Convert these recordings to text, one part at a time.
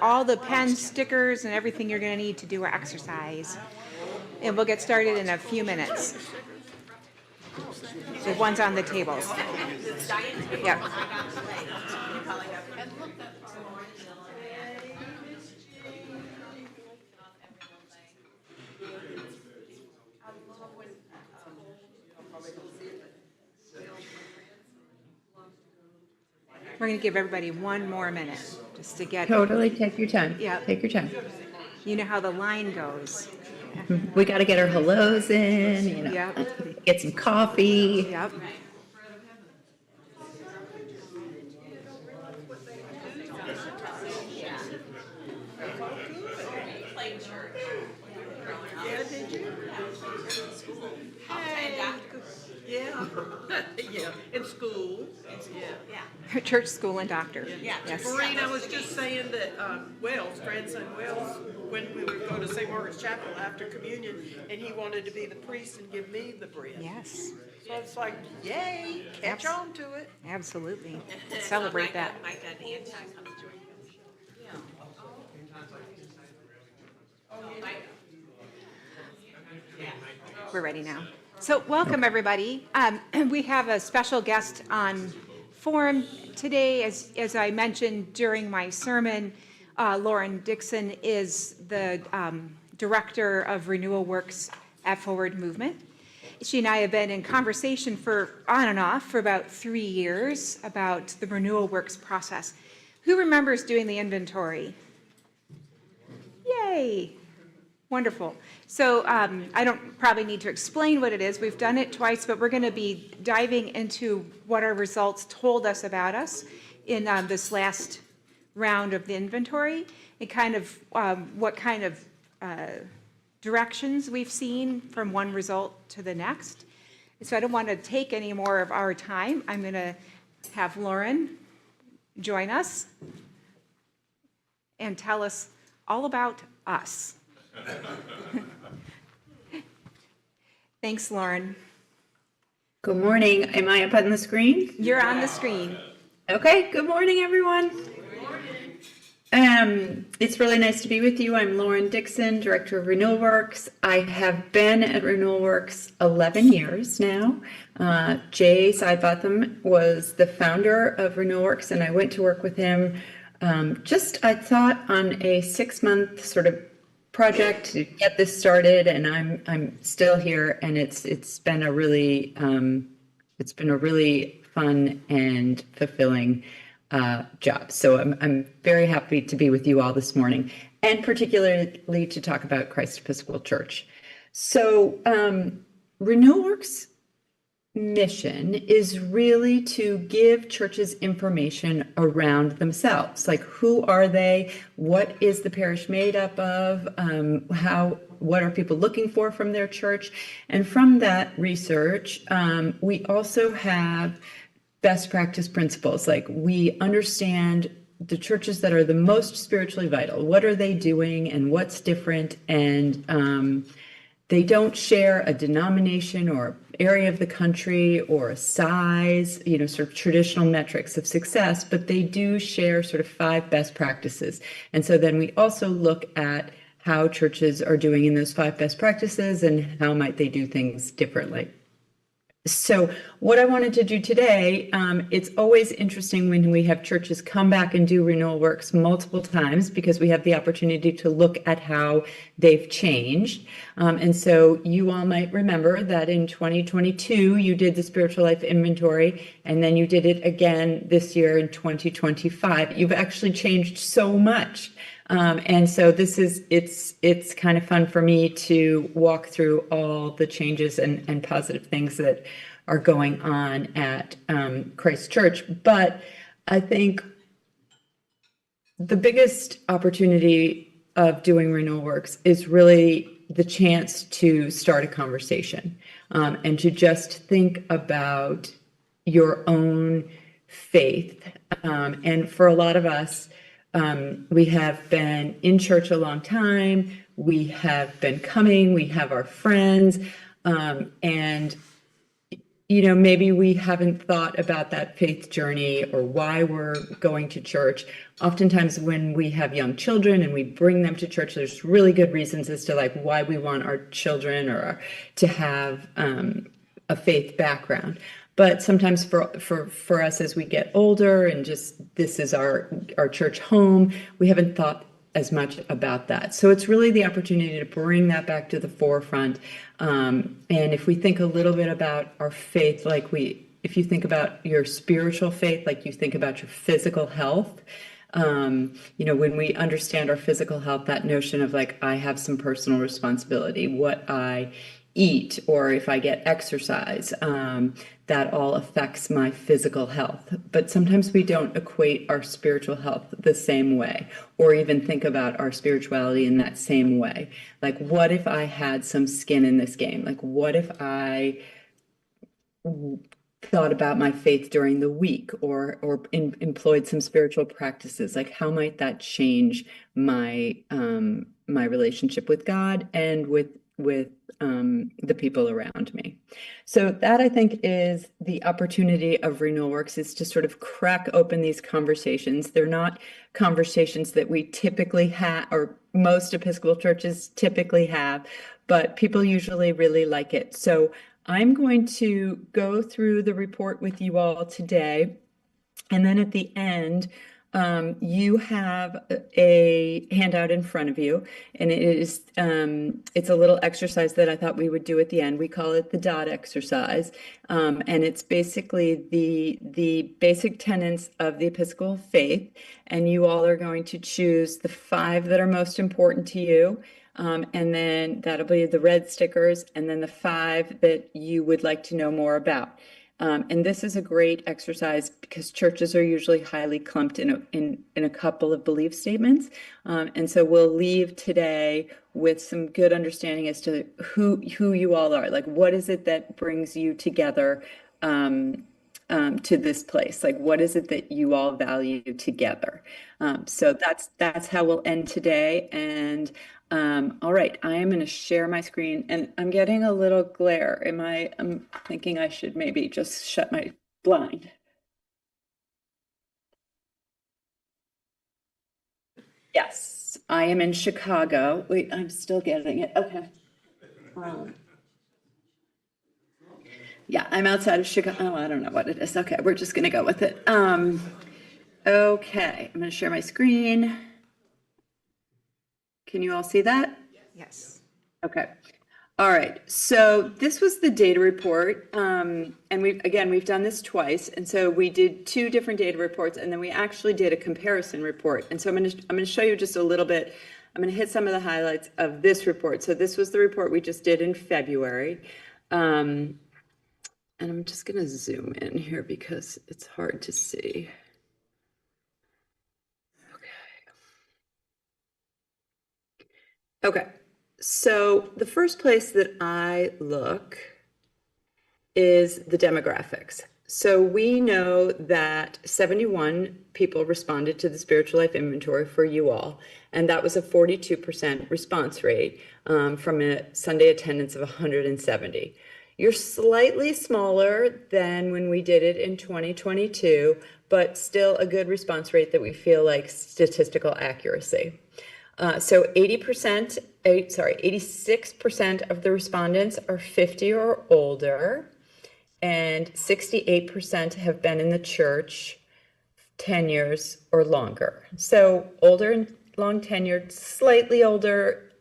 all the pens, stickers, and everything you're going to need to do our exercise. And we'll get started in a few minutes. The ones on the tables. Yep. We're going to give everybody one more minute just to get. Totally take your time. Yeah. Take your time. You know how the line goes. We got to get our hellos in, you know, Yep. get some coffee. Yep. Yeah, yeah, in school, yeah. Church, school, and doctor. Yeah. Yes. Maureen, I was just saying that Wells, grandson Wells, when we would go to St. Margaret's Chapel after communion, and he wanted to be the priest and give me the bread. Yes. So it's like, yay, catch on to it. Absolutely. Celebrate that. Mike got Anti comes join We're ready now. So welcome, everybody. We have a special guest on forum today. As I mentioned during my sermon, Loren Dixon is the director of RenewalWorks at Forward Movement. She and I have been in conversation for on and off for about 3 years about the RenewalWorks process. Who remembers doing the inventory? Yay! Wonderful. So I don't probably need to explain what it is. We've done it twice, but we're going to be diving into what our results told us about us in this last round of the inventory and kind of what kind of directions we've seen from one result to the next. So I don't want to take any more of our time. I'm going to have Loren join us and tell us all about us. Thanks, Loren. Good morning. Am I up on the screen? You're on the screen. Okay. Good morning, everyone. It's really nice to be with you. I'm Loren Dixon, director of RenewalWorks. I have been at RenewalWorks 11 years now. Jay Sidebotham was the founder of RenewalWorks, and I went to work with him I thought, on a 6-month sort of project to get this started, and I'm still here, and it's been a really fun and fulfilling job. So I'm very happy to be with you all this morning, and particularly to talk about Christ Episcopal Church. So RenewalWorks' mission is really to give churches information around themselves, like who are they, what is the parish made up of, what are people looking for from their church, and from that research we also have best practice principles. Like, we understand the churches that are the most spiritually vital, what are they doing and what's different, and they don't share a denomination or area of the country or a size, sort of traditional metrics of success, but they do share sort of 5 best practices. And so then we also look at how churches are doing in those 5 best practices and how might they do things differently. So what I wanted to do today, it's always interesting when we have churches come back and do RenewalWorks multiple times, because we have the opportunity to look at how they've changed. And so you all might remember that in 2022, you did the spiritual life inventory, and then you did it again this year in 2025. You've actually changed so much. And so it's kind of fun for me to walk through all the changes and positive things that are going on at Christ Church. But I think the biggest opportunity of doing RenewalWorks is really the chance to start a conversation and to just think about your own faith. And for a lot of us, we have been in church a long time. We have been coming. We have our friends. And, maybe we haven't thought about that faith journey or why we're going to church. Oftentimes when we have young children and we bring them to church, there's really good reasons as to like why we want our children or to have a faith background. But sometimes for us as we get older and just this is our church home, we haven't thought as much about that. So it's really the opportunity to bring that back to the forefront. And if we think a little bit about our faith, if you think about your spiritual faith, like you think about your physical health, when we understand our physical health, that notion of like, I have some personal responsibility, what I eat, or if I get exercise, that all affects my physical health. But sometimes we don't equate our spiritual health the same way, or even think about our spirituality in that same way. Like, what if I had some skin in this game? Like, what if I thought about my faith during the week or employed some spiritual practices? Like, how might that change my my relationship with God and with the people around me? So that, I think, is the opportunity of RenewalWorks, is to sort of crack open these conversations. They're not conversations that we typically have, or most Episcopal churches typically have, but people usually really like it. So I'm going to go through the report with you all today, and then at the end, you have a handout in front of you, and it's a little exercise that I thought we would do at the end. We call it the dot exercise, and it's basically the basic tenets of the Episcopal faith, and you all are going to choose the 5 that are most important to you, and then that'll be the red stickers, and then the 5 that you would like to know more about. And this is a great exercise because churches are usually highly clumped in a couple of belief statements. And so we'll leave today with some good understanding as to who you all are. Like, what is it that brings you together to this place? Like, what is it that you all value together? So that's how we'll end today. And all right, I am going to share my screen, and I'm getting a little glare. I'm thinking I should maybe just shut my blind. Yes, I am in Chicago. Wait, I'm still getting it. Okay. Yeah, I'm outside of Chicago. Oh, I don't know what it is. Okay, we're just going to go with it. Okay, I'm going to share my screen. Can you all see that? Yes. Okay. All right. So this was the data report. And we've done this twice. And so we did 2 different data reports, and then we actually did a comparison report. And so I'm going to show you just a little bit. I'm going to hit some of the highlights of this report. So this was the report we just did in February. And I'm just going to zoom in here because it's hard to see. Okay, so the first place that I look is the demographics. So we know that 71 people responded to the spiritual life inventory for you all, and that was a 42% response rate from a Sunday attendance of 170. You're slightly smaller than when we did it in 2022, but still a good response rate that we feel like statistical accuracy. So 86% of the respondents are 50 or older, and 68% have been in the church 10 years or longer. So older and long tenured, slightly older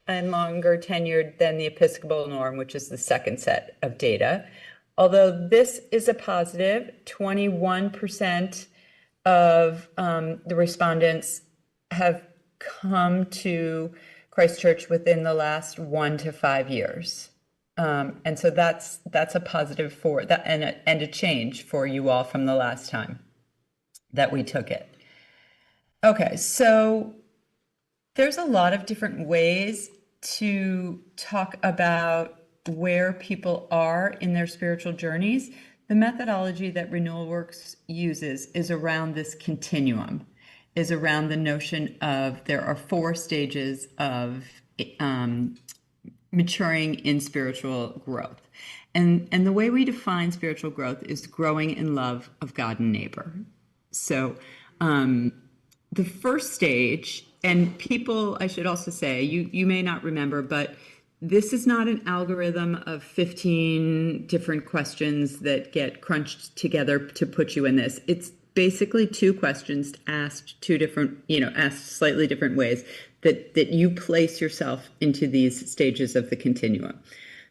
and longer tenured than the Episcopal norm, which is the second set of data. Although this is a positive, 21% of the respondents have come to Christ Church within the last 1 to 5 years. And so that's a positive for that, and a change for you all from the last time that we took it. Okay, so there's a lot of different ways to talk about where people are in their spiritual journeys. The methodology that RenewalWorks uses is around this continuum, is around the notion of there are 4 stages of maturing in spiritual growth. And the way we define spiritual growth is growing in love of God and neighbor. So the first stage, and people, I should also say, you may not remember, but this is not an algorithm of 15 different questions that get crunched together to put you in this. It's basically 2 questions asked asked slightly different ways that you place yourself into these stages of the continuum.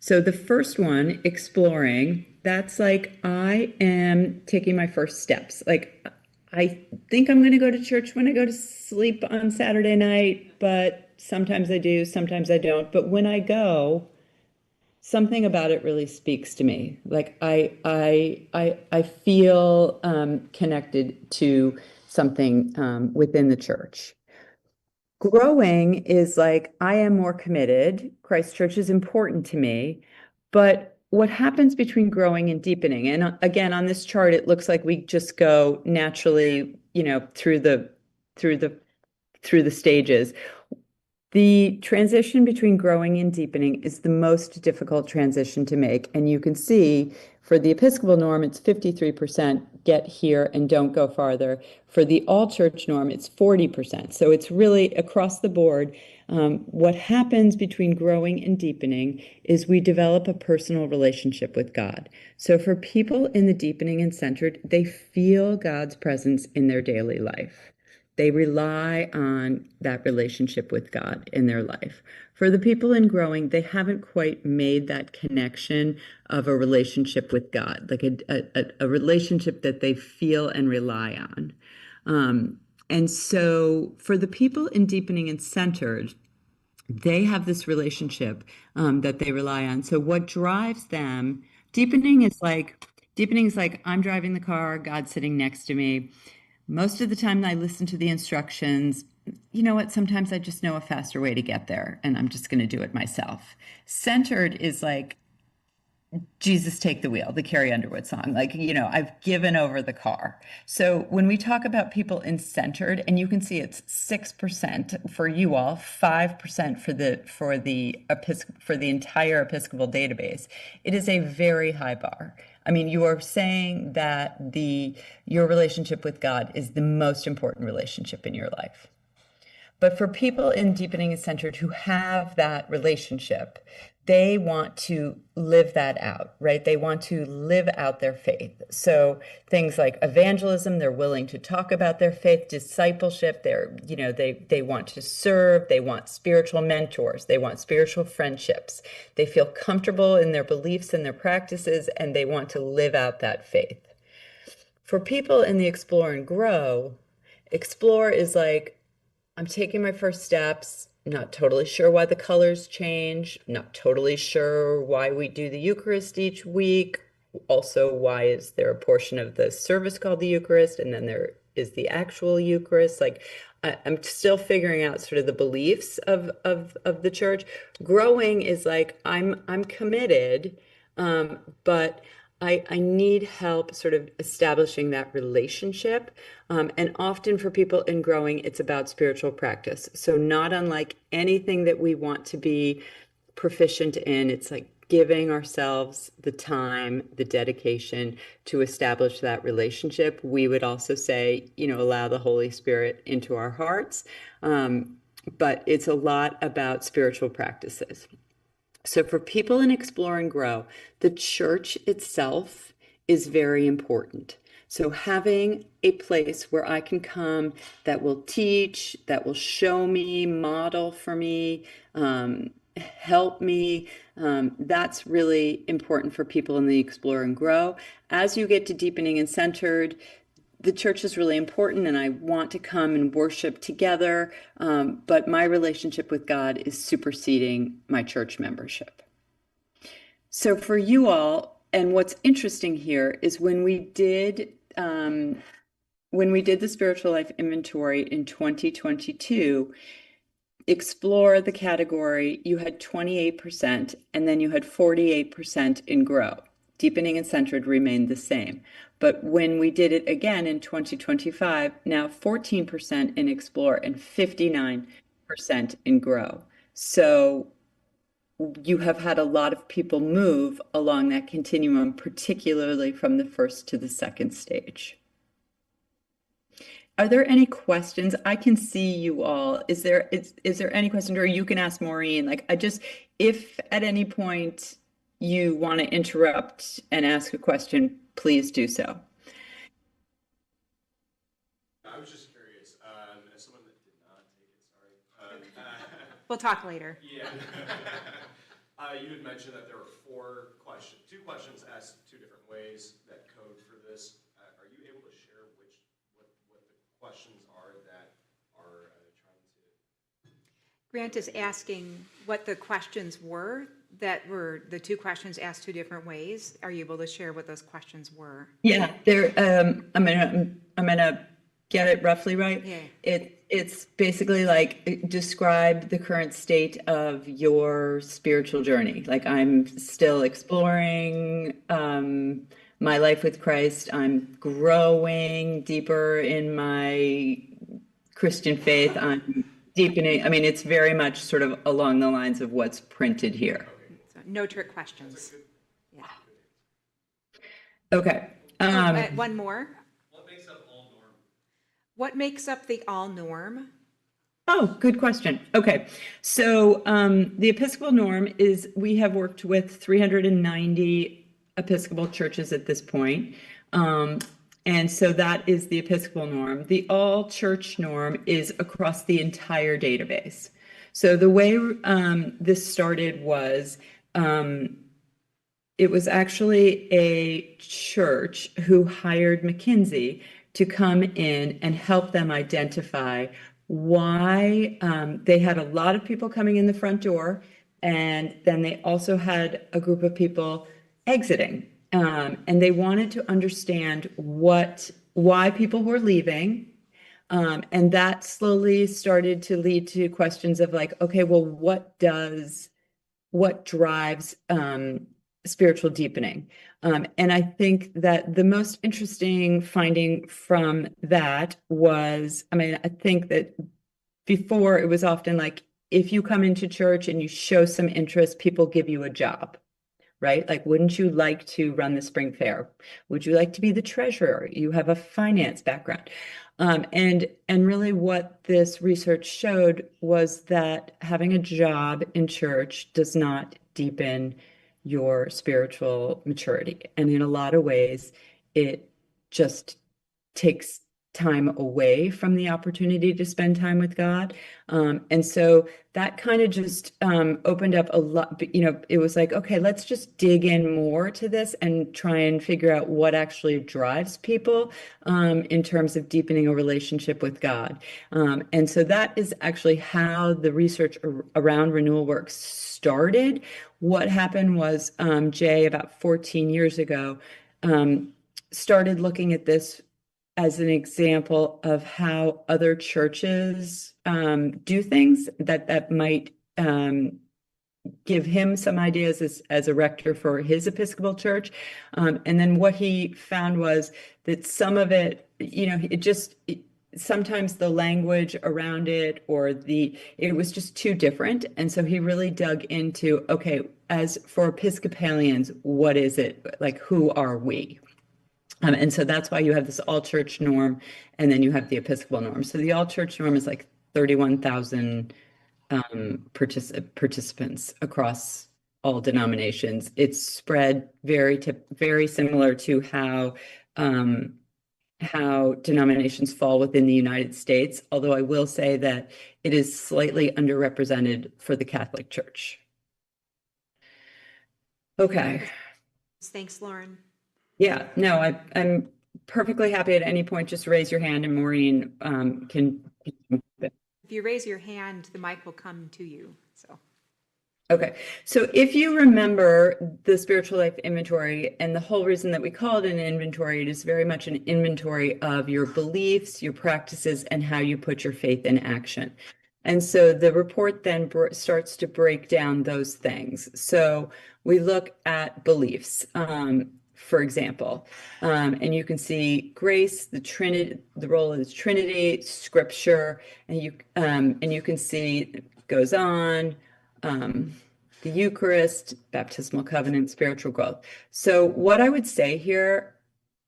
So the first one, exploring, that's like, I am taking my first steps. Like, I think I'm going to go to church when I go to sleep on Saturday night, but sometimes I do, sometimes I don't. But when I go, something about it really speaks to me. Like, I feel connected to something within the church. Growing is like, I am more committed. Christ Church is important to me. But what happens between growing and deepening? And again, on this chart, it looks like we just go naturally, through the stages. The transition between growing and deepening is the most difficult transition to make. And you can see for the Episcopal norm, it's 53% get here and don't go farther. For the all-church norm, it's 40%. So it's really across the board. What happens between growing and deepening is we develop a personal relationship with God. So for people in the deepening and centered, they feel God's presence in their daily life. They rely on that relationship with God in their life. For the people in growing, they haven't quite made that connection of a relationship with God, like a relationship that they feel and rely on. And so for the people in deepening and centered, they have this relationship that they rely on. So what drives them, deepening is like, I'm driving the car, God's sitting next to me. Most of the time I listen to the instructions. You know what? Sometimes I just know a faster way to get there, and I'm just going to do it myself. Centered is like, Jesus, take the wheel, the Carrie Underwood song. Like, I've given over the car. So when we talk about people in centered, and you can see it's 6% for you all, 5% for the entire Episcopal database, it is a very high bar. I mean, you are saying that your relationship with God is the most important relationship in your life. But for people in deepening and centered who have that relationship, they want to live that out, right? They want to live out their faith. So things like evangelism, they're willing to talk about their faith. Discipleship, they want to serve. They want spiritual mentors. They want spiritual friendships. They feel comfortable in their beliefs and their practices, and they want to live out that faith. For people in the explore and grow, explore is like, I'm taking my first steps, not totally sure why the colors change, not totally sure why we do the Eucharist each week. Also, why is there a portion of the service called the Eucharist, and then there is the actual Eucharist? Like, I'm still figuring out sort of the beliefs of the church. Growing is like, I'm committed, but I need help sort of establishing that relationship. And often for people in growing, it's about spiritual practice. So not unlike anything that we want to be proficient in, it's like giving ourselves the time, the dedication to establish that relationship. We would also say, allow the Holy Spirit into our hearts. But it's a lot about spiritual practices. So for people in Explore and Grow, the church itself is very important. So having a place where I can come that will teach, that will show me, model for me, help me, that's really important for people in the Explore and Grow. As you get to deepening and centered, the church is really important, and I want to come and worship together, but my relationship with God is superseding my church membership. So for you all, and what's interesting here is when we did the spiritual life inventory in 2022, explore the category, you had 28%, and then you had 48% in grow. Deepening and centered remained the same. But when we did it again in 2025, now 14% in explore and 59% in grow. So you have had a lot of people move along that continuum, particularly from the first to the second stage. Are there any questions? I can see you all. Is there any questions, or you can ask Maureen? Like, if at any point you want to interrupt and ask a question, please do so. I was just curious, as someone that did not take it, sorry. We'll talk later. Yeah. You had mentioned that there were two questions asked two different ways that code for this. Are you able to share what the questions are that are trying to? Grant is asking what the questions were that were the two questions asked two different ways. Are you able to share what those questions were? Yeah, I'm gonna get it roughly right. Yeah. It's basically like describe the current state of your spiritual journey. Like, I'm still exploring my life with Christ. I'm growing deeper in my Christian faith. I'm deepening. I mean, it's very much sort of along the lines of what's printed here. So, no trick questions. Yeah. Okay. One more. What makes up all norm? What makes up the all norm? Oh, good question. Okay. So the Episcopal norm is, we have worked with 390 Episcopal churches at this point. And so that is the Episcopal norm. The all church norm is across the entire database. So the way this started was, it was actually a church who hired McKinsey to come in and help them identify why they had a lot of people coming in the front door, and then they also had a group of people exiting. And they wanted to understand why people were leaving. And that slowly started to lead to questions of like, okay, well, what drives spiritual deepening? And I think that the most interesting finding from that was, I think that before it was often like, if you come into church and you show some interest, people give you a job, right? Like, wouldn't you like to run the spring fair? Would you like to be the treasurer? You have a finance background. And really what this research showed was that having a job in church does not deepen your spiritual maturity. And in a lot of ways, it just takes time away from the opportunity to spend time with God. And so that kind of just opened up a lot, it was like, okay, let's just dig in more to this and try and figure out what actually drives people in terms of deepening a relationship with God. And so that is actually how the research around RenewalWorks started. What happened was Jay, about 14 years ago, started looking at this as an example of how other churches do things that might give him some ideas as a rector for his Episcopal church. And then what he found was that some of it, sometimes the language around it it was just too different. And so he really dug into, okay, as for Episcopalians, what is it? Like, who are we? And so that's why you have this all-church norm, and then you have the Episcopal norm. So the all-church norm is like 31,000 participants across all denominations. It's spread very similar to how denominations fall within the United States, although I will say that it is slightly underrepresented for the Catholic Church. Okay. Thanks, Loren. Yeah, no, I'm perfectly happy at any point. Just raise your hand and Maureen can. If you raise your hand, the mic will come to you. So. Okay, so if you remember the spiritual life inventory, and the whole reason that we call it an inventory, it is very much an inventory of your beliefs, your practices, and how you put your faith in action. And so the report then starts to break down those things. So we look at beliefs. For example, and you can see grace, the Trinity, the role of the Trinity, Scripture, and you can see it goes on. the Eucharist, baptismal covenant, spiritual growth. So what I would say here,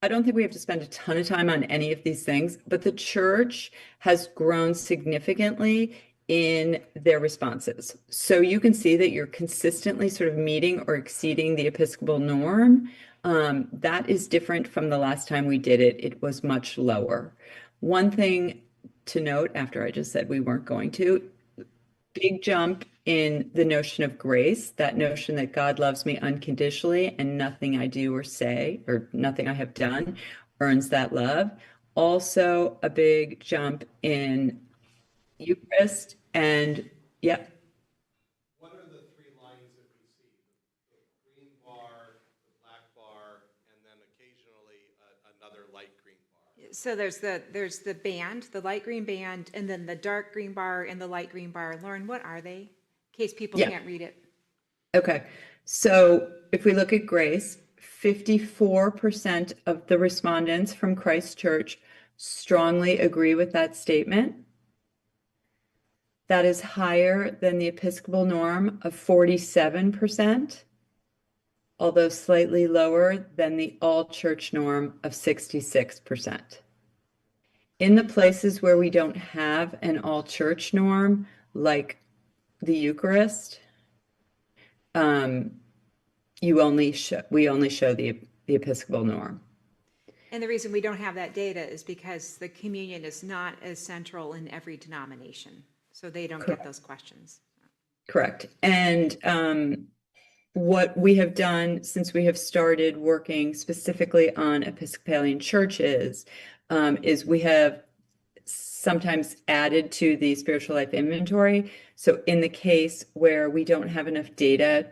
I don't think we have to spend a ton of time on any of these things, but the church has grown significantly in their responses. So you can see that you're consistently sort of meeting or exceeding the Episcopal norm. That is different from the last time we did it. It was much lower. One thing to note, after I just said we weren't going to, big jump in the notion of grace, that notion that God loves me unconditionally and nothing I do or say or nothing I have done earns that love. Also a big jump in Eucharist and yeah. What are the three lines that we see? The green bar, the black bar, and then occasionally another light green bar. So there's the band, the light green band, and then the dark green bar and the light green bar. Lauren, what are they? In case people Yeah. can't read it. Okay. So if we look at grace, 54% of the respondents from Christ Church strongly agree with that statement. That is higher than the Episcopal norm of 47%, although slightly lower than the all-church norm of 66%. In the places where we don't have an all-church norm, like the Eucharist, we only show the Episcopal norm. And the reason we don't have that data is because the communion is not as central in every denomination. So they don't get those questions. Correct. And what we have done since we have started working specifically on Episcopalian churches is we have sometimes added to the spiritual life inventory. So in the case where we don't have enough data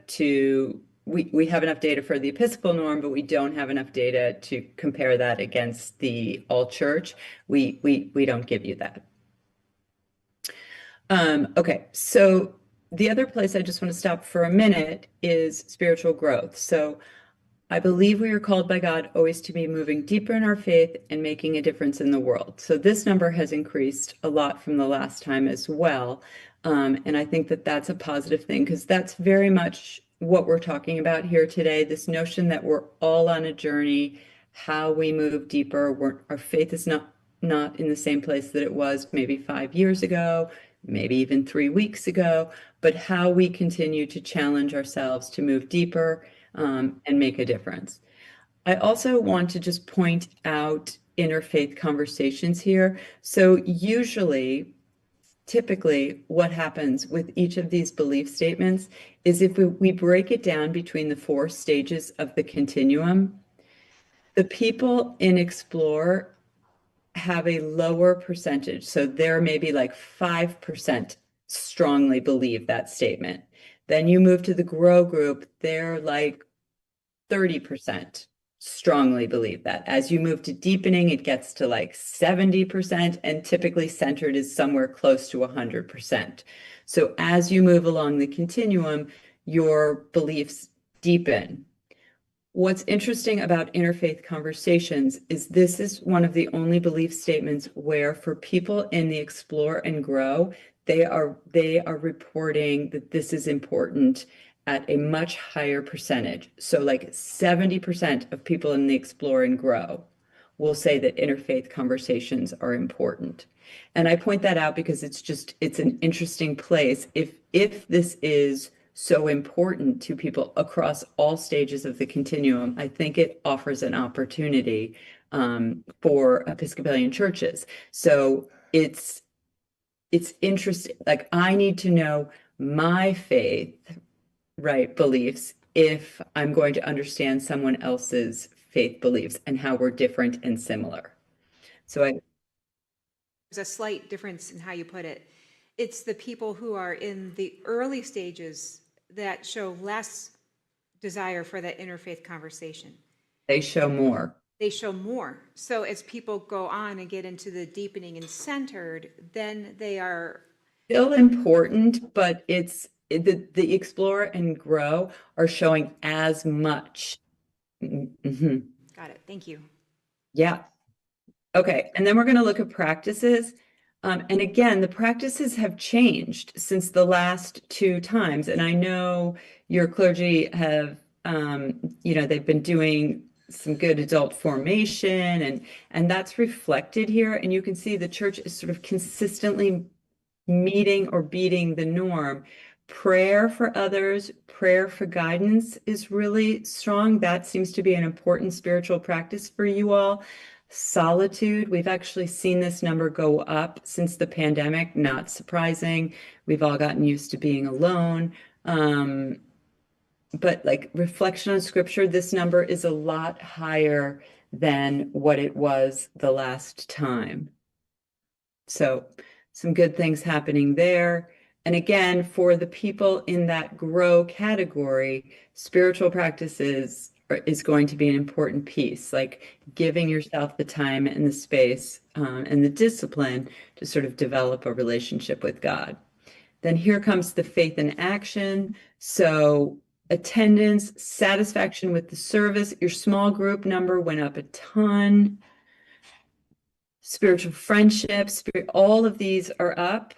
we have enough data for the Episcopal norm, but we don't have enough data to compare that against the all church, we don't give you that. Okay, so the other place I just want to stop for a minute is spiritual growth. So I believe we are called by God always to be moving deeper in our faith and making a difference in the world. So this number has increased a lot from the last time as well. And I think that that's a positive thing because that's very much what we're talking about here today, this notion that we're all on a journey, how we move deeper. Our faith is not in the same place that it was maybe 5 years ago, maybe even 3 weeks ago, but how we continue to challenge ourselves to move deeper and make a difference. I also want to just point out interfaith conversations here. So typically what happens with each of these belief statements is if we break it down between the 4 stages of the continuum, the people in Explore have a lower percentage. So there may be like 5% strongly believe that statement. Then you move to the Grow group, they're like 30% strongly believe that. As you move to deepening, it gets to like 70%, and typically centered is somewhere close to 100%. So as you move along the continuum, your beliefs deepen. What's interesting about interfaith conversations is this is one of the only belief statements where for people in the Explore and Grow, they are reporting that this is important at a much higher percentage. So like 70% of people in the Explore and Grow will say that interfaith conversations are important. And I point that out because it's an interesting place. If this is so important to people across all stages of the continuum, I think it offers an opportunity for Episcopalian churches. So it's interesting. Like I need to know my faith, right, beliefs if I'm going to understand someone else's faith beliefs and how we're different and similar. So There's a slight difference in how you put it. It's the people who are in the early stages that show less desire for that interfaith conversation. they show more. They show more. So as people go on and get into the deepening and centered, then they are Still important, but the Explore and Grow are showing as much. Mhm. got it. Thank you. Yeah. Okay. And then we're going to look at practices. And again, the practices have changed since the last two times. And I know your clergy have, they've been doing some good adult formation, and that's reflected here. And you can see the church is sort of consistently meeting or beating the norm. Prayer for others, prayer for guidance is really strong. That seems to be an important spiritual practice for you all. Solitude, we've actually seen this number go up since the pandemic, not surprising. We've all gotten used to being alone. But like reflection on scripture, this number is a lot higher than what it was the last time. So some good things happening there. And again, for the people in that grow category, spiritual practices is going to be an important piece, like giving yourself the time and the space and the discipline to sort of develop a relationship with God. Then here comes the faith in action. So attendance, satisfaction with the service, your small group number went up a ton. Spiritual friendships, all of these are up.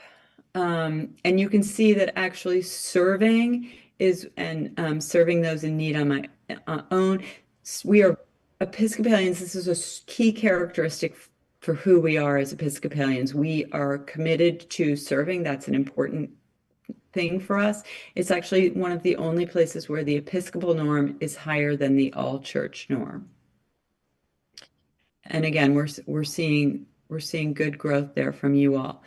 And you can see that actually serving is, and serving those in need on my own. We are Episcopalians. This is a key characteristic for who we are as Episcopalians. We are committed to serving. That's an important thing for us. It's actually one of the only places where the Episcopal norm is higher than the all church norm. And again, we're seeing good growth there from you all.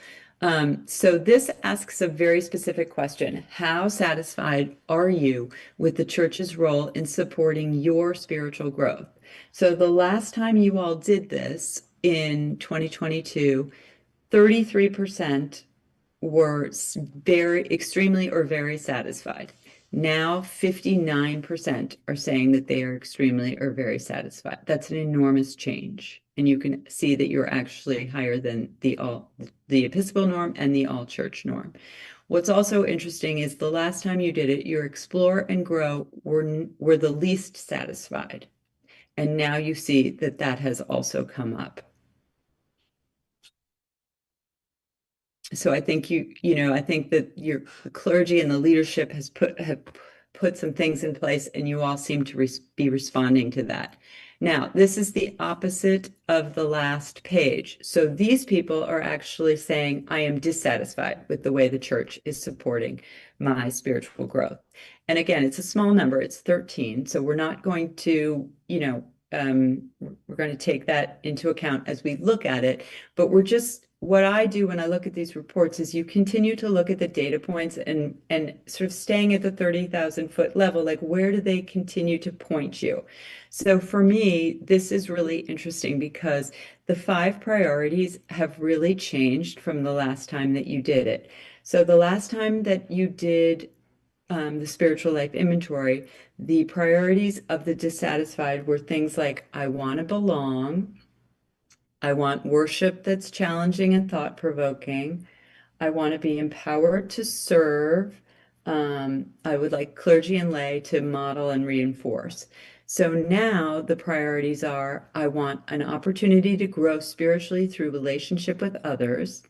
So this asks a very specific question. How satisfied are you with the church's role in supporting your spiritual growth? So the last time you all did this in 2022, 33% were extremely or very satisfied. Now 59% are saying that they are extremely or very satisfied. That's an enormous change. And you can see that you're actually higher than the Episcopal norm and the all church norm. What's also interesting is the last time you did it, your explore and grow were the least satisfied. And now you see that that has also come up. So I think I think that your clergy and the leadership have put some things in place, and you all seem to be responding to that. Now, this is the opposite of the last page. So these people are actually saying, I am dissatisfied with the way the church is supporting my spiritual growth. And again, it's a small number, it's 13. So we're not going to, we're going to take that into account as we look at it, but what I do when I look at these reports is you continue to look at the data points and sort of staying at the 30,000 foot level, like where do they continue to point you? So for me, this is really interesting because the 5 priorities have really changed from the last time that you did it. So the last time that you did the spiritual life inventory, the priorities of the dissatisfied were things like, I want to belong. I want worship that's challenging and thought-provoking. I want to be empowered to serve. I would like clergy and lay to model and reinforce. So now the priorities are, I want an opportunity to grow spiritually through relationship with others.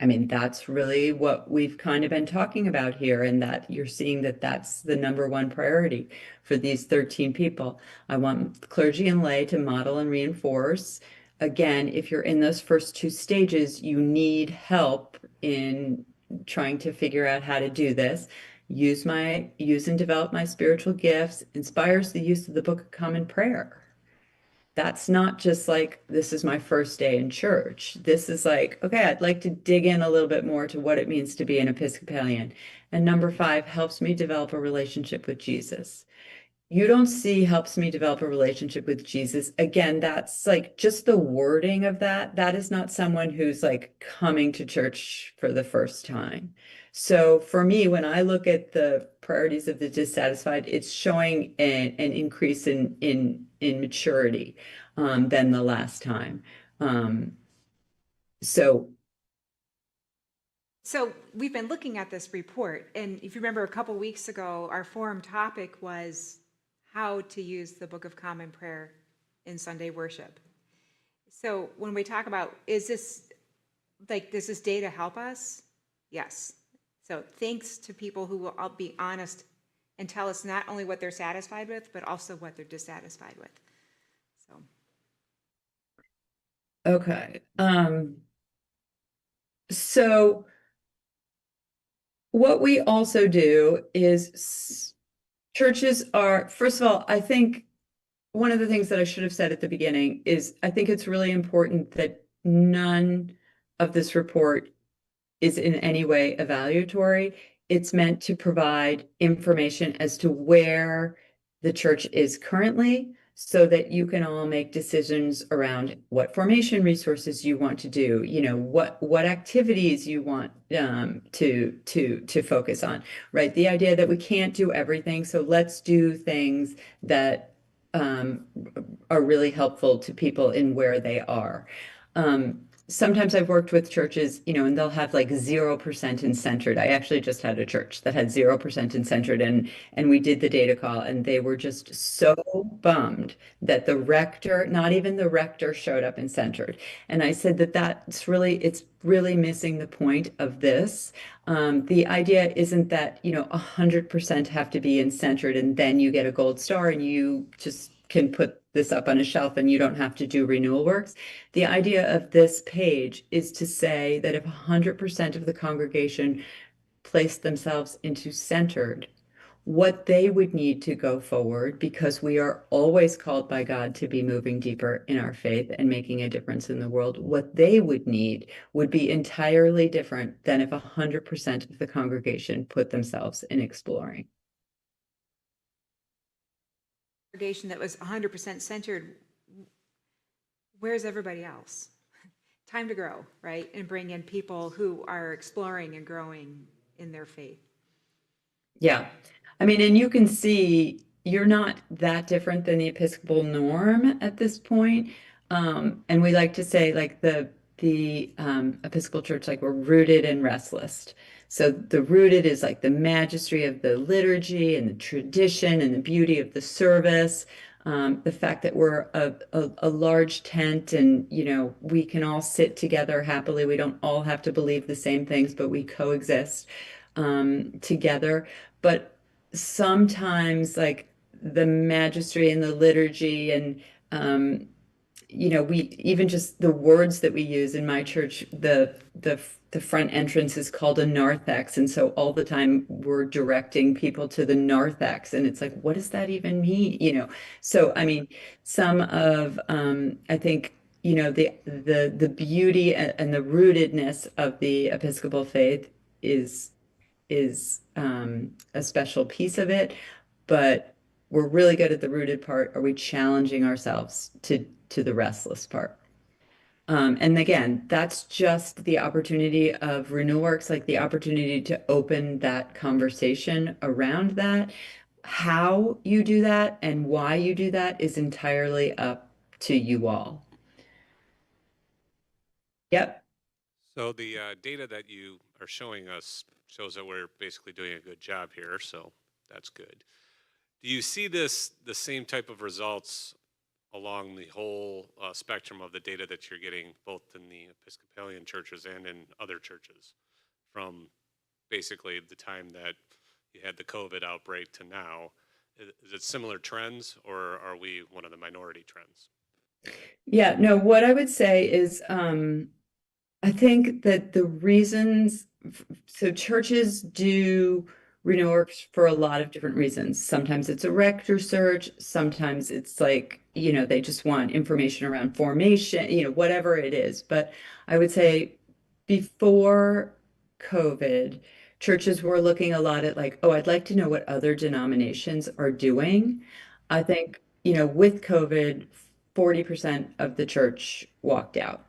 That's really what we've kind of been talking about here, and that you're seeing that that's the number one priority for these 13 people. I want clergy and lay to model and reinforce. Again, if you're in those first 2 stages, you need help in trying to figure out how to do this. Use and develop my spiritual gifts, inspires the use of the Book of Common Prayer. That's not just like, this is my first day in church. This is like, okay, I'd like to dig in a little bit more to what it means to be an Episcopalian. And number 5, helps me develop a relationship with Jesus. You don't see helps me develop a relationship with Jesus. Again, that's like just the wording of that. That is not someone who's like coming to church for the first time. So for me, when I look at the priorities of the dissatisfied, it's showing an increase in maturity than the last time. So we've been looking at this report, and if you remember a couple weeks ago, our forum topic was how to use the Book of Common Prayer in Sunday worship. So when we talk about, is this like, does this data help us? Yes. So thanks to people who will all be honest and tell us not only what they're satisfied with, but also what they're dissatisfied with. So, Okay. So what we also do is churches are, first of all, I think one of the things that I should have said at the beginning is I think it's really important that none of this report is in any way evaluatory. It's meant to provide information as to where the church is currently so that you can all make decisions around what formation resources you want to do, what activities you want to focus on, right? The idea that we can't do everything, so let's do things that um, are really helpful to people in where they are. Sometimes I've worked with churches, and they'll have like 0% in centered. I actually just had a church that had 0% in centered, and we did the data call, and they were just so bummed that the rector, not even the rector, showed up in centered. And I said it's really missing the point of this. The idea isn't that, 100% have to be in centered and then you get a gold star and you just can put this up on a shelf and you don't have to do RenewalWorks. The idea of this page is to say that if 100% of the congregation placed themselves into centered, what they would need to go forward, because we are always called by God to be moving deeper in our faith and making a difference in the world, what they would need would be entirely different than if 100% of the congregation put themselves in exploring. congregation that was 100% centered, where's everybody else? Time to grow, right? And bring in people who are exploring and growing in their faith. Yeah. I mean, and you can see you're not that different than the Episcopal norm at this point. And we like to say like the Episcopal Church, like we're rooted and restless. So the rooted is like the majesty of the liturgy and the tradition and the beauty of the service. The fact that we're a large tent and, we can all sit together happily. We don't all have to believe the same things, but we coexist together. But sometimes like the magistry and the liturgy and we even just the words that we use in my church, the front entrance is called a narthex, and so all the time we're directing people to the narthex, and it's like, what does that even mean? So I mean, some of I think the beauty and the rootedness of the Episcopal faith is a special piece of it, but we're really good at the rooted part. Are we challenging ourselves to the restless part? And again, that's just the opportunity of RenewalWorks, like the opportunity to open that conversation around that. How you do that and why you do that is entirely up to you all. Yep. So the data that you are showing us shows that we're basically doing a good job here, so that's good. Do you see the same type of results along the whole spectrum of the data that you're getting both in the Episcopalian churches and in other churches from basically the time that you had the COVID outbreak to now? Is it similar trends, or are we one of the minority trends? Yeah, no, what I would say is I think that the reasons, so churches do RenewalWorks for a lot of different reasons. Sometimes it's a rector search, sometimes it's like, they just want information around formation, whatever it is. But I would say before COVID, churches were looking a lot at like, oh, I'd like to know what other denominations are doing. I think, with COVID, 40% of the church walked out.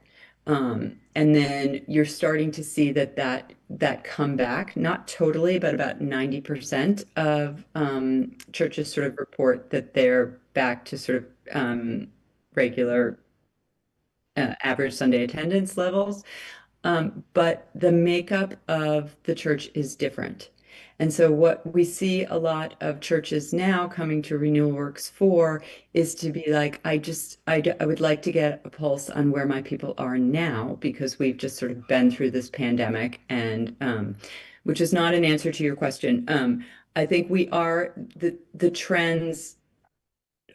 And then you're starting to see that come back, not totally, but about 90% of churches sort of report that they're back to sort of regular average Sunday attendance levels. But the makeup of the church is different. And so what we see a lot of churches now coming to RenewalWorks for is to be like, I would like to get a pulse on where my people are now, because we've just sort of been through this pandemic, and which is not an answer to your question. I think the trends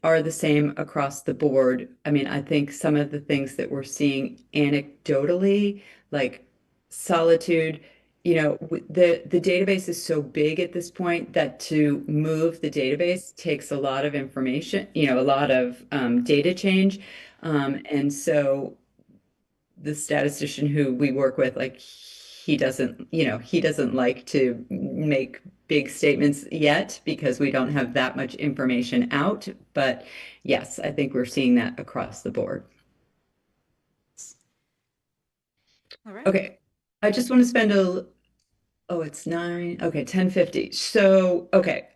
are the same across the board. I mean, I think some of the things that we're seeing anecdotally, like solitude, the database is so big at this point that to move the database takes a lot of information, a lot of data change. And so the statistician who we work with, like, he doesn't like to make big statements yet because we don't have that much information out. But yes, I think we're seeing that across the board. All right. Okay, I just want to spend oh, it's 9, okay, 10:50. So, okay,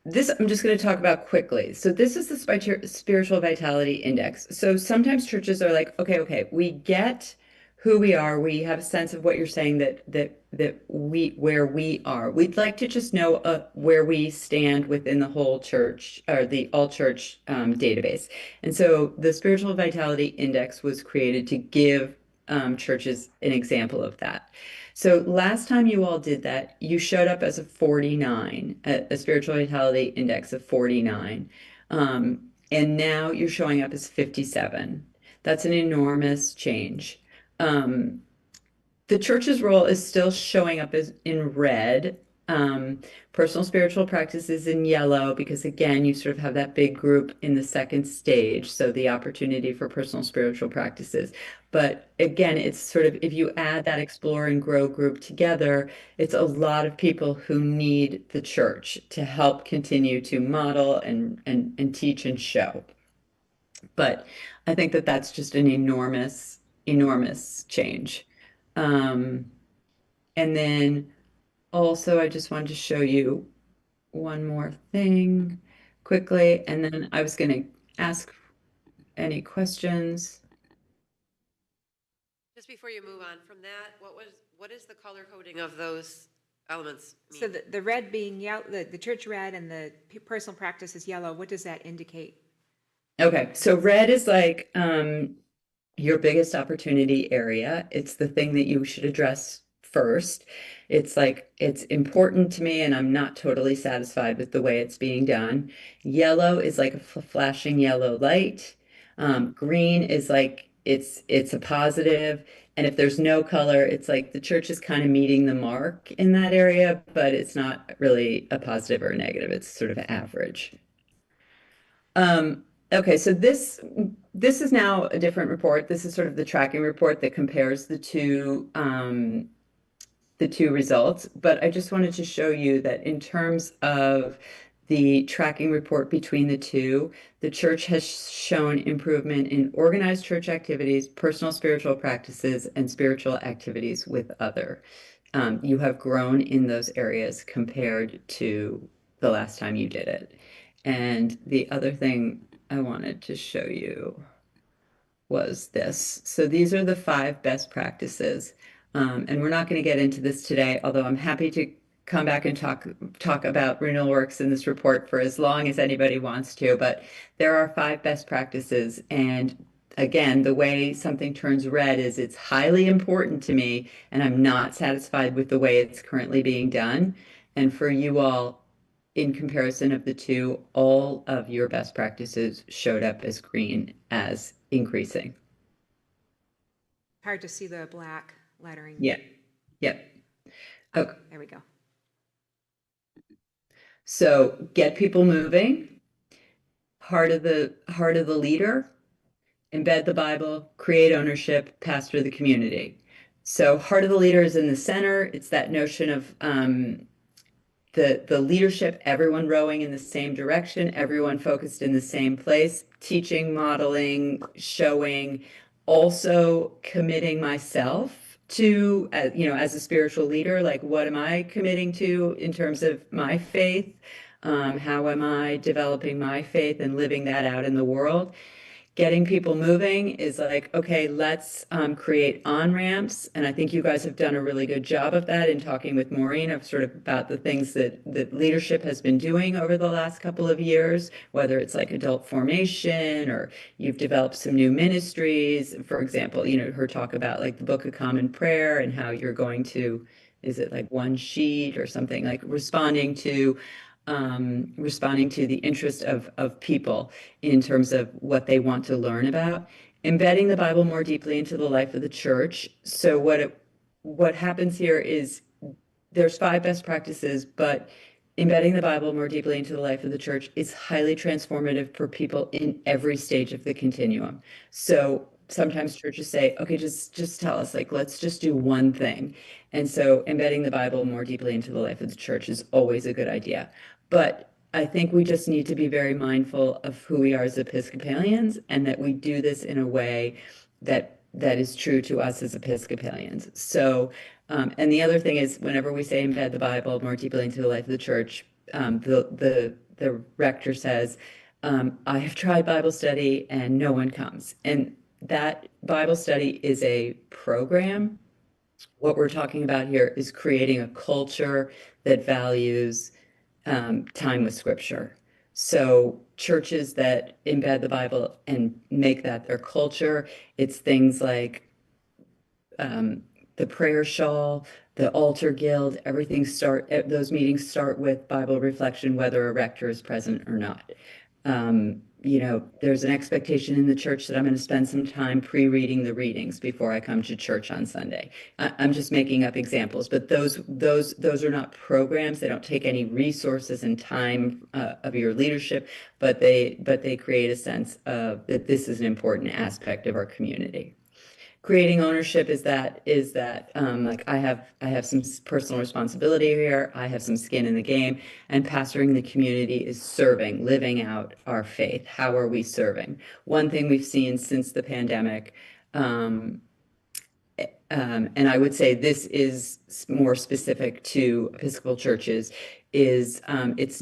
this I'm just going to talk about quickly. So this is the spiritual vitality index. So sometimes churches are like, okay, we get who we are. We have a sense of what you're saying, that where we are. We'd like to just know where we stand within the whole church, or the all church database. And so the spiritual vitality index was created to give churches an example of that. So last time you all did that, you showed up as a 49, a spiritual vitality index of 49. And now you're showing up as 57. That's an enormous change. The church's role is still showing up as in red. Personal spiritual practices in yellow, because again, you sort of have that big group in the second stage, so the opportunity for personal spiritual practices. But again, it's sort of, if you add that explore and grow group together, it's a lot of people who need the church to help continue to model and teach and show. But I think that that's just an enormous, enormous change. And then also, I just wanted to show you one more thing quickly, and then I was going to ask any questions. Just before you move on from that, what is the color coding of those elements mean? So the red being yellow, the church red, and the personal practice is yellow. What does that indicate? Okay, so red is like your biggest opportunity area. It's the thing that you should address first. It's like, it's important to me and I'm not totally satisfied with the way it's being done. Yellow is like a flashing yellow light. Green is like, it's a positive. And if there's no color, it's like the church is kind of meeting the mark in that area, but it's not really a positive or a negative. It's sort of average. Okay, so this is now a different report. This is sort of the tracking report that compares the two results. But I just wanted to show you that in terms of the tracking report between the two, the church has shown improvement in organized church activities, personal spiritual practices, and spiritual activities with other. You have grown in those areas compared to the last time you did it. And the other thing I wanted to show you was this. So these are the 5 best practices. And we're not going to get into this today, although I'm happy to come back and talk about RenewalWorks in this report for as long as anybody wants to. But there are 5 best practices. And again, the way something turns red is it's highly important to me, and I'm not satisfied with the way it's currently being done. And for you all, in comparison of the two, all of your best practices showed up as green, as increasing. Hard to see the black lettering. Yeah. Yep. Okay. There we go. So get people moving, heart of the leader, embed the Bible, create ownership, pastor the community. So heart of the leader is in the center. It's that notion of the leadership, everyone rowing in the same direction, everyone focused in the same place, teaching, modeling, showing, also committing myself to, as a spiritual leader, like, what am I committing to in terms of my faith? How am I developing my faith and living that out in the world? getting people moving is like, okay, let's create on-ramps. And I think you guys have done a really good job of that in talking with Maureen of sort of about the things that leadership has been doing over the last couple of years, whether it's like adult formation or you've developed some new ministries. For example, her talk about like the Book of Common Prayer and how you're going to, is it like one sheet or something, like responding to the interest of people in terms of what they want to learn about, embedding the Bible more deeply into the life of the church. So what happens here is there's 5 best practices, but embedding the Bible more deeply into the life of the church is highly transformative for people in every stage of the continuum. So sometimes churches say, okay, just tell us, like, let's just do one thing. And so embedding the Bible more deeply into the life of the church is always a good idea. But I think we just need to be very mindful of who we are as Episcopalians and that we do this in a way that is true to us as Episcopalians. So, and the other thing is, whenever we say embed the Bible more deeply into the life of the church, the rector says, I have tried Bible study and no one comes. And that Bible study is a program. What we're talking about here is creating a culture that values time with Scripture. So churches that embed the Bible and make that their culture, it's things like the prayer shawl, the altar guild, those meetings start with Bible reflection, whether a rector is present or not. There's an expectation in the church that I'm going to spend some time pre-reading the readings before I come to church on Sunday. I'm just making up examples, but those are not programs. They don't take any resources and time of your leadership, but they create a sense of that this is an important aspect of our community. Creating ownership is that like I have some personal responsibility here. I have some skin in the game, and pastoring the community is serving, living out our faith. How are we serving? One thing we've seen since the pandemic, and I would say this is more specific to Episcopal churches, is it's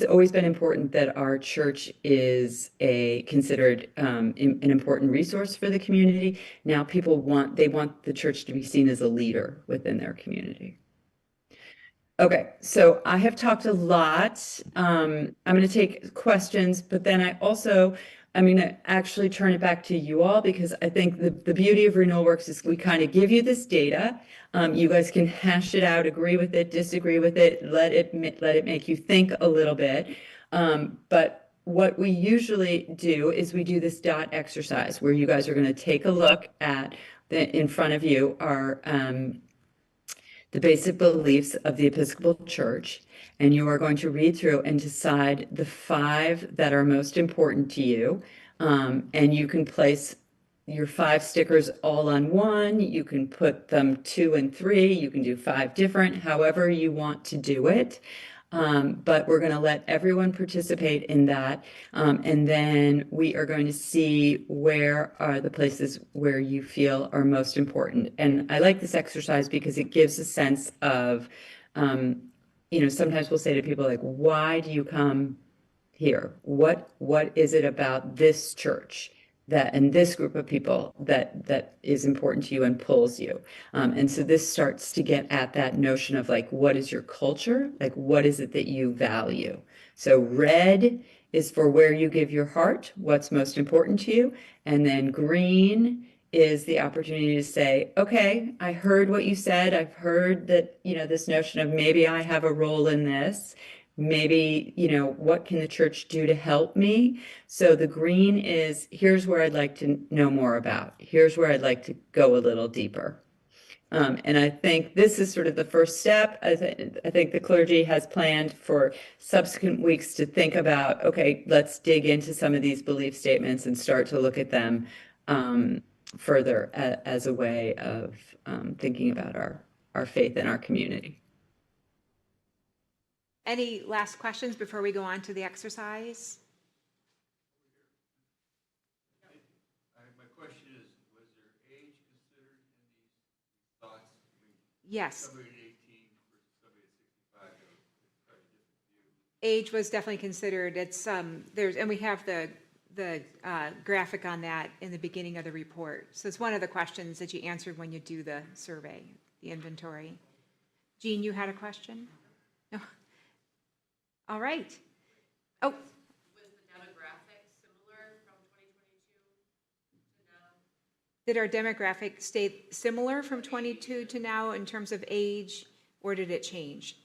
always been important that our church is considered an important resource for the community. Now they want the church to be seen as a leader within their community. Okay, so I have talked a lot. I'm going to take questions, but then I'm going to actually turn it back to you all because I think the beauty of RenewalWorks is we kind of give you this data. You guys can hash it out, agree with it, disagree with it, let it make you think a little bit. But what we usually do is we do this dot exercise where you guys are going to take a look at in front of you are the basic beliefs of the Episcopal Church, and you are going to read through and decide the 5 that are most important to you. And you can place your 5 stickers all on one. You can put them 2 and 3. You can do 5 different, however you want to do it. But we're going to let everyone participate in that. And then we are going to see where are the places where you feel are most important. And I like this exercise because it gives a sense of, sometimes we'll say to people like, why do you come here? What is it about this church and this group of people that is important to you and pulls you? And so this starts to get at that notion of like, what is your culture? Like, what is it that you value? So red is for where you give your heart, what's most important to you. And then green is the opportunity to say, okay, I heard what you said. I've heard that, this notion of maybe I have a role in this. Maybe, what can the church do to help me? So the green is, here's where I'd like to know more about. Here's where I'd like to go a little deeper. And I think this is sort of the first step. I think the clergy has planned for subsequent weeks to think about, okay, let's dig into some of these belief statements and start to look at them further as a way of thinking about our faith and our community. Any last questions before we go on to the exercise? My question is, was there age considered in these thoughts? Yes. Somebody at 18 versus somebody at 65 have a different view. Age was definitely considered. It's and we have graphic on that in the beginning of the report. So it's one of the questions that you answered when you do the survey, the inventory. Jean, you had a question? No? All right. Oh, Was the demographic similar from 2022 to now? did our demographic stay similar from 22 to now in terms of age, or did it change?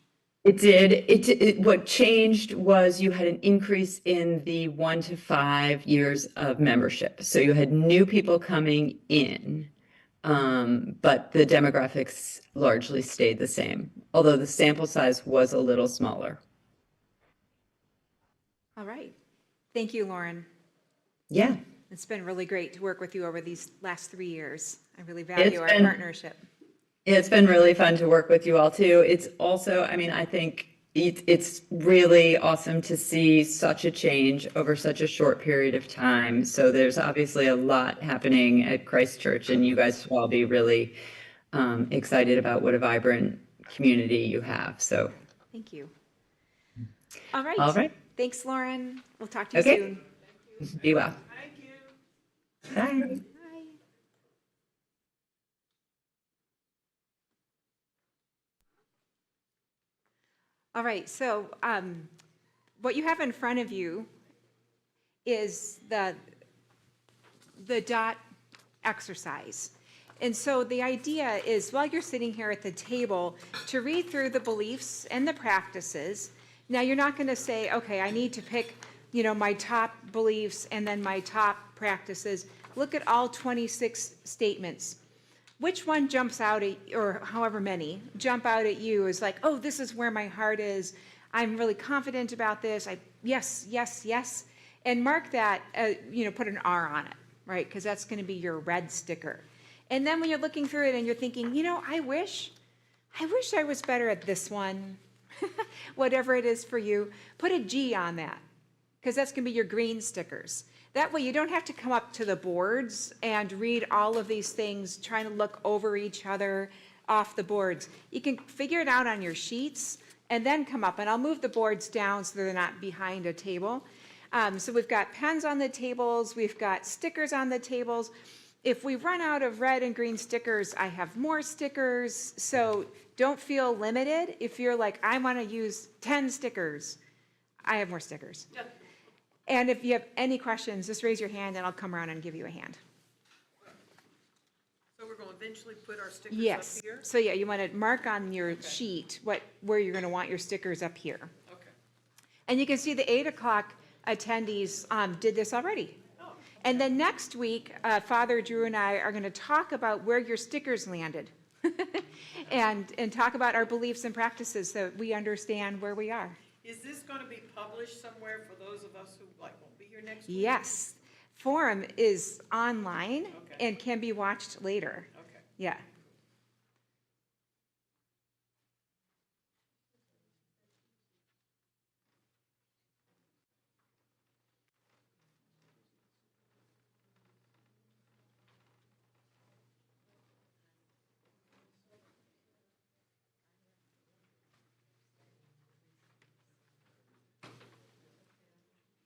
It did. What changed was you had an increase in the 1 to 5 years of membership. So you had new people coming in, but the demographics largely stayed the same, although the sample size was a little smaller. All right. Thank you, Loren. Yeah. It's been really great to work with you over these last 3 years. I really value our been- partnership. It's been really fun to work with you all too. It's also, I mean, I think it's really awesome to see such a change over such a short period of time. So there's obviously a lot happening at Christ Church, and you guys should all be really excited about what a vibrant community you have. So, Thank you. All right. all right. Thanks, Loren. We'll talk to you Okay. soon. Be well. Thank you. Bye. Bye. All right, so what you have in front of you is the dot exercise. And so the idea is while you're sitting here at the table to read through the beliefs and the practices. Now you're not going to say, okay, I need to pick, my top beliefs and then my top practices. Look at all 26 statements. Which one jumps out at, or however many jump out at you is like, oh, this is where my heart is. I'm really confident about this. Yes, yes, yes. And mark that, put an R on it, right? Because that's going to be your red sticker. And then when you're looking through it and you're thinking, I wish I was better at this one, whatever it is for you, put a G on that, because that's going to be your green stickers. That way you don't have to come up to the boards and read all of these things, trying to look over each other off the boards. You can figure it out on your sheets and then come up, and I'll move the boards down so they're not behind a table. So we've got pens on the tables, we've got stickers on the tables. If we run out of red and green stickers, I have more stickers. So don't feel limited. If you're like, I want to use 10 stickers, I have more stickers. And if you have any questions, just raise your hand and I'll come around and give you a hand. So we're going to eventually put our stickers Yes. up here? So yeah, you want to mark on your sheet where you're going to want your stickers up here. Okay. And you can see the 8 o'clock attendees did this already. And then next week, Father Drew and I are going to talk about where your stickers landed and talk about our beliefs and practices so we understand where we are. Is this going to be published somewhere for those of us who won't be here next week? Yes. Forum is online Okay. and can be watched later. Okay. Yeah.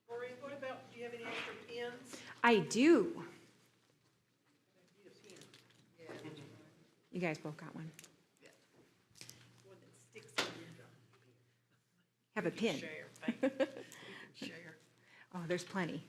Maureen, what about, do you have any extra pens? I do. You guys both got one. One that sticks in your Have a pin. share. Thank you. You can share. Oh, there's plenty.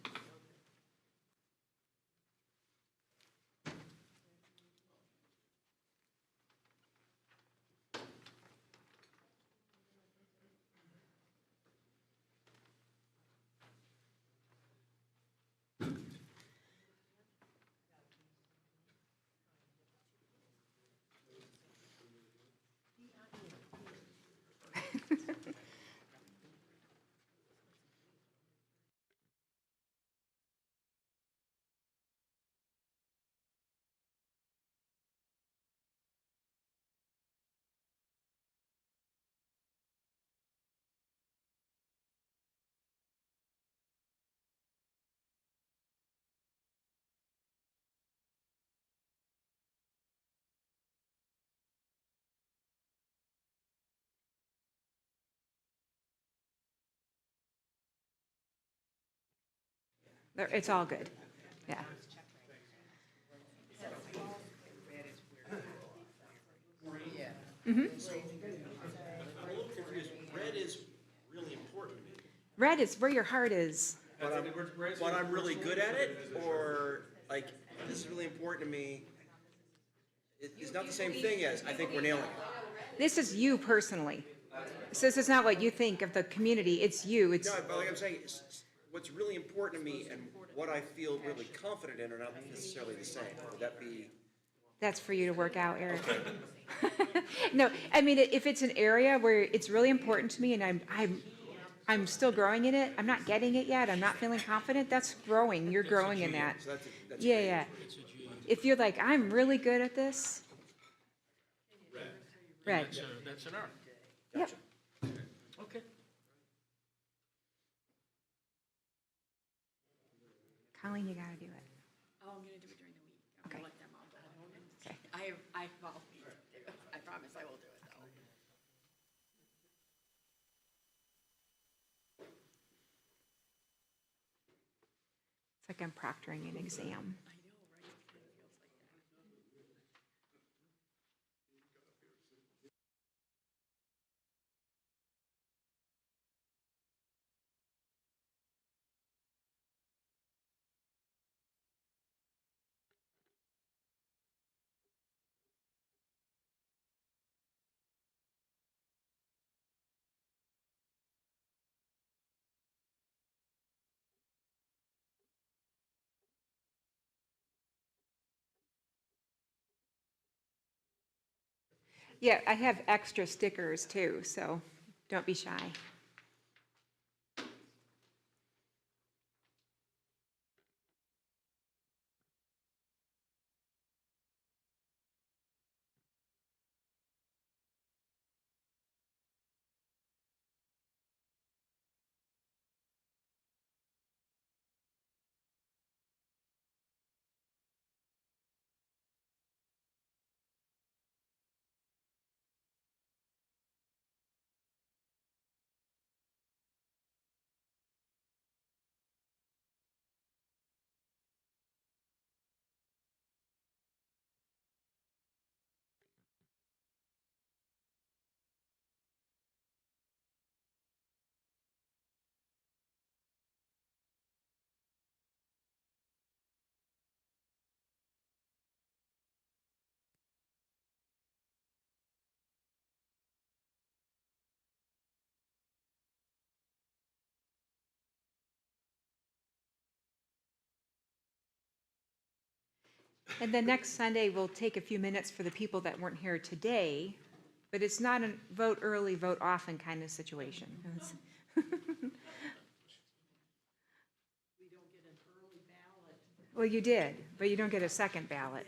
It's all good, yeah. Red is really important to me. Red is where your heart is. But I'm really good at it, or like, this is really important to me. It's not the same thing as, I think we're nailing it. This is you personally. So this is not what you think of the community, it's you, it's, No, but like I'm saying, what's really important to me and what I feel really confident in are not necessarily the same. Would that be? that's for you to work out, Eric. No, I mean, if it's an area where it's really important to me and I'm still growing in it, I'm not getting it yet, I'm not feeling confident, that's growing, you're growing in that. So that's Yeah, yeah. If you're like, I'm really good at this. Red. That's an art. Yep. Okay. Colleen, you gotta do it. Oh, I'm gonna do it during the week. I'm Okay. gonna let them all do it. Okay. Well, I promise I will do it though. It's like I'm proctoring an exam. I know, right? It kind of feels like that. Yeah, I have extra stickers too, so don't be shy. And then next Sunday, we'll take a few minutes for the people that weren't here today, but it's not a vote early, vote often kind of situation. It's- Well, you did, but you don't get a second ballot.